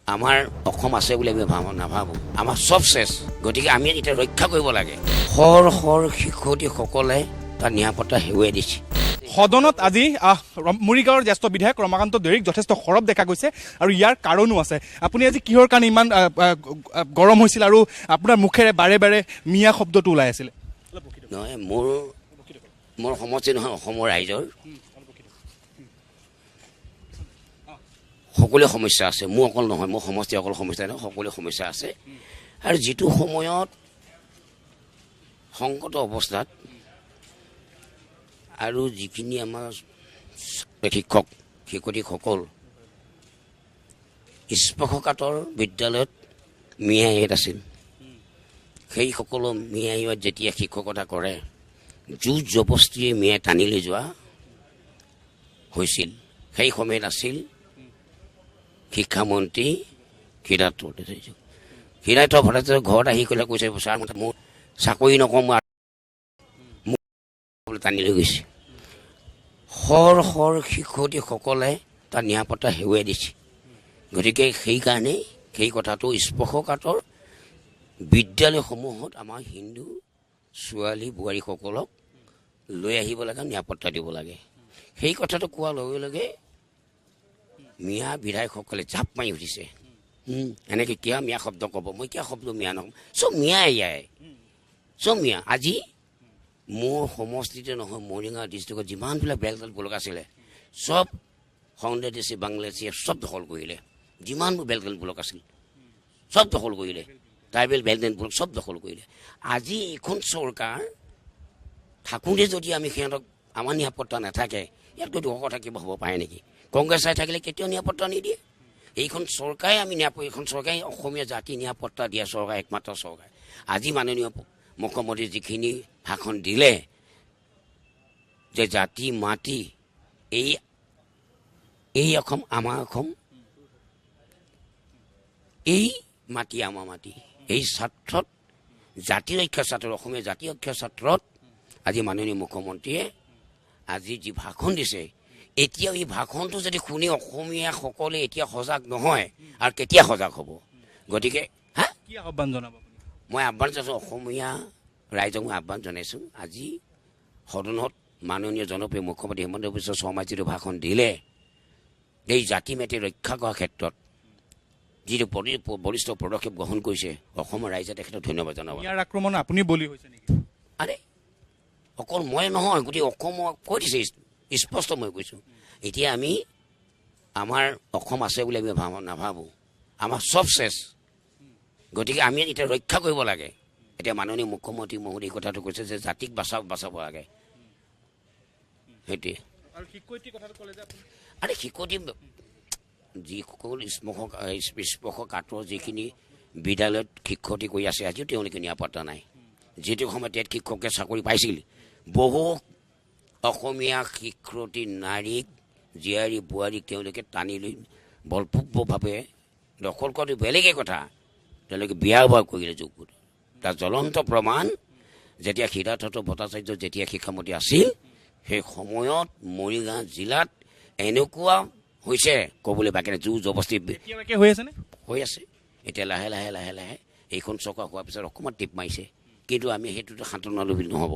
আমাৰ অসম আছে বুলি আমি নাভাবোঁ আমাৰ চব চেছ গতিকে আমি এতিয়া ৰক্ষা কৰিব লাগে শৰ শিক্ষয়িত্ৰীসকলে তাৰ নিৰাপত্তা হেৰুৱাই দিছে সদনত আজি মৰিগাঁৱৰ জ্যেষ্ঠ বিধায়ক ৰমাকান্ত দৈৰিক যথেষ্ট সৰব দেখা গৈছে আৰু ইয়াৰ কাৰণো আছে আপুনি আজি কিহৰ কাৰণে ইমান গৰম হৈছিল আৰু আপোনাৰ মুখেৰে বাৰে বাৰে মিয়া শব্দটো ওলাই আছিলে নহয় মোৰ সমষ্টি নহয় অসমৰ ৰাইজৰ সকলোৱে সমস্যা আছে মোৰ অকল নহয় মোৰ সমষ্টি অকল সমস্যা নহয় সকলোৱে সমস্যা আছে আৰু যিটো সময়ত সংকট অৱস্থাত আৰু যিখিনি আমাৰ শিক্ষয়িত্ৰীসকল স্পৰ্শকাতৰ বিদ্যালয়ত মিয়াইত আছিল সেইসকলো মিয়াইত যেতিয়া শিক্ষকতা কৰে জোৰ জবস্তিয়ে মিয়াই টানি লৈ যোৱা হৈছিল সেই সময়ত আছিল শিক্ষামন্ত্ৰী হীৰাত ভট্টাচাৰ্য ঘৰত আহি ক'লে কৈছে ছাৰ মোৰ চাকৰি নকওঁ টানি লৈ গৈছে শৰ শিক্ষয়িত্ৰীসকলে তাৰ নিৰাপত্তা হেৰুৱাই দিছে গতিকে সেইকাৰণে সেই কথাটো স্পৰ্শকাতৰ বিদ্যালয়সমূহত আমাৰ হিন্দু ছোৱালী বোৱাৰীসকলক লৈ আহিব লাগে নিৰাপত্তা দিব লাগে সেই কথাটো কোৱাৰ লগে লগে মিয়া বিধায়কসকলে জাপ মাৰি উঠিছে এনেকৈ কিয় মিয়া শব্দ ক'ব মই কিয় শব্দ মিয়া নক'ম চব মিয়া এয়াই চব মিয়া আজি মোৰ সমষ্টিতে নহয় মৰিগাঁও ডিষ্ট্ৰিক্টত যিমানবিলাক বেলটেল ব্লক আছিলে চব বাংলাদেশী বাংলাদেশীয়ে চব দখল কৰিলে যিমানবোৰ বেলটেল ব্লক আছিল চব দখল কৰিলে ট্ৰাইবেল বেলটেল ব্লক চব দখল কৰিলে আজি এইখন চৰকাৰ থাকোঁতে যদি আমি সিহঁতক আমাৰ নিৰাপত্তা নাথাকে ইয়াতকৈ দুশ থাকিব হ'ব পাৰে নেকি কংগ্ৰেছ চাই থাকিলে কেতিয়াও নিৰাপত্তা নিদিয়ে এইখন চৰকাৰে এইখন চৰকাৰে অসমীয়া জাতি নিৰাপত্তা দিয়া চৰকাৰ একমাত্ৰ চৰকাৰ আজি মাননীয় মুখ্যমন্ত্ৰী যিখিনি ভাষণ দিলে যে জাতি মাটি এই অসম আমাৰ অসম এই মাটি আমাৰ মাটি এই ছাত্ৰত জাতি ৰক্ষা ছাত্ৰত অসমীয়া জাতি ৰক্ষা ছাত্ৰত আজি মাননীয় মুখ্যমন্ত্ৰীয়ে আজি যি ভাষণ দিছে এতিয়াও এই ভাষণটো যদি শুনি অসমীয়াসকলে এতিয়া সজাগ নহয় আৰু কেতিয়া সজাগ হ'ব গতিকে কি আহ্বান জনাব মই আহ্বান জনাইছোঁ অসমীয়া ৰাইজক মই আহ্বান জনাইছোঁ আজি সদনত মাননীয় জনপ্ৰিয় মুখ্যমন্ত্ৰী হিমন্ত বিশ্ব শৰ্মাই যিটো ভাষণ দিলে এই জাতি মাটি ৰক্ষা কৰাৰ ক্ষেত্ৰত যিটো বলিষ্ঠ পদক্ষেপ গ্ৰহণ কৰিছে অসমৰ ৰাইজে তেখেতক ধন্যবাদ জনাব ইয়াৰ আক্ৰমণ আপুনি বলি হৈছে নেকি আৰে অকল মই নহয় গোটেই অসমক কৈ দিছে স্পষ্ট মই কৈছোঁ এতিয়া আমি আমাৰ অসম আছে বুলি আমি নাভাবোঁ আমাৰ চব চেছ গতিকে আমি এতিয়া ৰক্ষা কৰিব লাগে এতিয়া মাননীয় মুখ্যমন্ত্ৰী মহোদয় কথাটো কৈছে যে জাতিক বচাব লাগে সেইটোৱে আৰে শিক্ষয়িত্ৰী যিসকল স্পৰ্শকাতৰ যিখিনি বিদ্যালয়ত শিক্ষয়িত্ৰী কৰি আছে আজিও তেওঁলোকে নিৰাপত্তা নাই যিটো সময়ত ইয়াত শিক্ষকে চাকৰি পাইছিল বহু অসমীয়া শিক্ষয়িত্ৰী নাৰীক জীয়াৰী বোৱাৰীক তেওঁলোকে টানি লৈ বলপূৰ্বকভাৱে দখল কৰাটো বেলেগেই কথা তেওঁলোকে বিয়া বাৰু কৰিলে যোগ্যতা তাৰ জ্বলন্ত প্ৰমাণ যেতিয়া হীৰাত ভট্টাচাৰ্য যেতিয়া শিক্ষামন্ত্ৰী আছিল সেই সময়ত মৰিগাঁও জিলাত এনেকুৱা হৈছে ক'বলৈ বাকী নাই জোৰ জবস্তি হৈ আছে এতিয়া লাহে লাহে লাহে লাহে এইখন চৰকাৰ হোৱাৰ পিছত অকণমান টিপ মাৰিছে কিন্তু আমি সেইটোতো সান্তনা ল'বলৈ নহ'ব